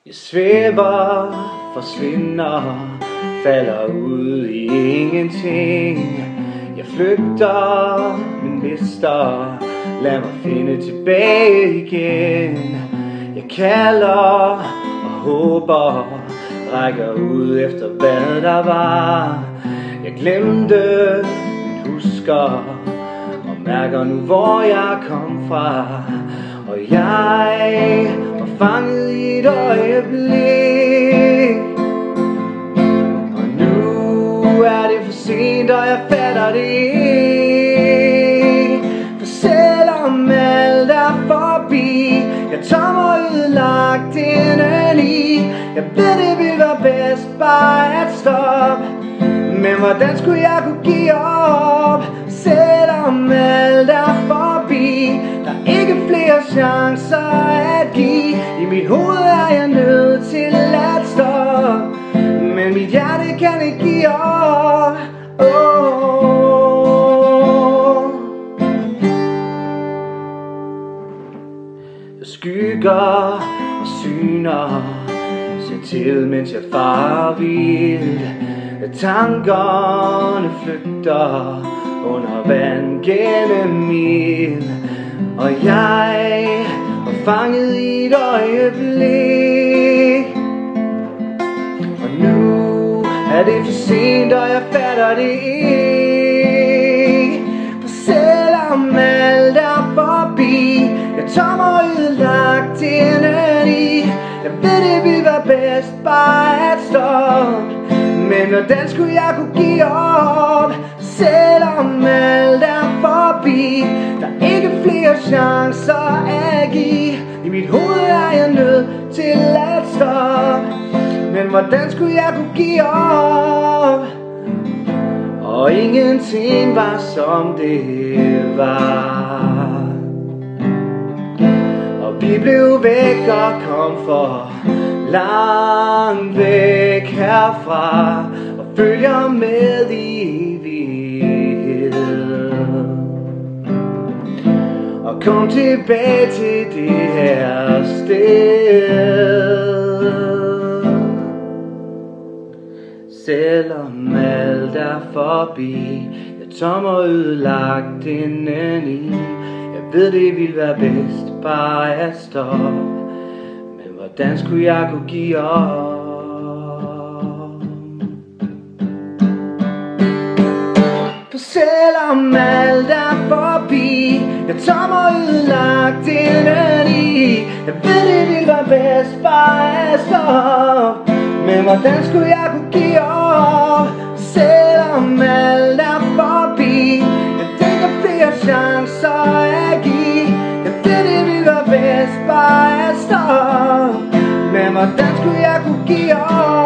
Jeg svæver, forsvinder, falder ud i ingenting. Jeg flygter, men mister, lad mig finde tilbage igen. Jeg kalder og håber, rækker ud efter hvad der var. Jeg glemte, men husker, og mærker nu hvor jeg kom fra. Og jeg var fanget i et øjeblik, og nu er det for sent, og jeg fatter det ikke. For selvom alt er forbi, jeg tom og ødelagt indeni. Jeg ved det ville være bedst bare at stoppe, men hvordan skulle jeg kunne give op? Selvom alt er forbi, der er ikke flere chancer at give. I mit hoved er jeg nødt til at stoppe, men mit hjerte kan ikke give op. Jeg skygger og syner, ser til mens jeg farer vild. Tankerne flygter under vand gennem ild, og jeg var fanget i et øjeblik. Og nu er det for sent, og jeg fatter det ikke. For selvom alt er forbi, jeg tom og ødelagt indeni. Jeg ved det ville være bedst bare at stoppe, men hvordan skulle jeg kunne give op? Selvom alt er forbi, der er ikke flere chancer at give. I mit hoved er jeg nødt til at stoppe, men hvordan skulle jeg kunne give op? Og ingenting var som det var, og vi blev væk og kom for langt væk herfra, og følger med i evighed. Og kom tilbage til det her sted. Selvom alt er forbi, jeg tom og ødelagt indeni. Jeg ved det ville være bedst bare at stoppe, men hvordan skulle jeg kunne give op? For selvom alt er forbi, jeg tom og ødelagt indeni. Jeg ved det ville være bedst bare at stoppe, men hvordan skulle jeg kunne give op? Selvom alt er forbi, jeg tænker flere chancer at give. Jeg ved det ville være bedst bare at stoppe, men hvordan skulle jeg kunne give op?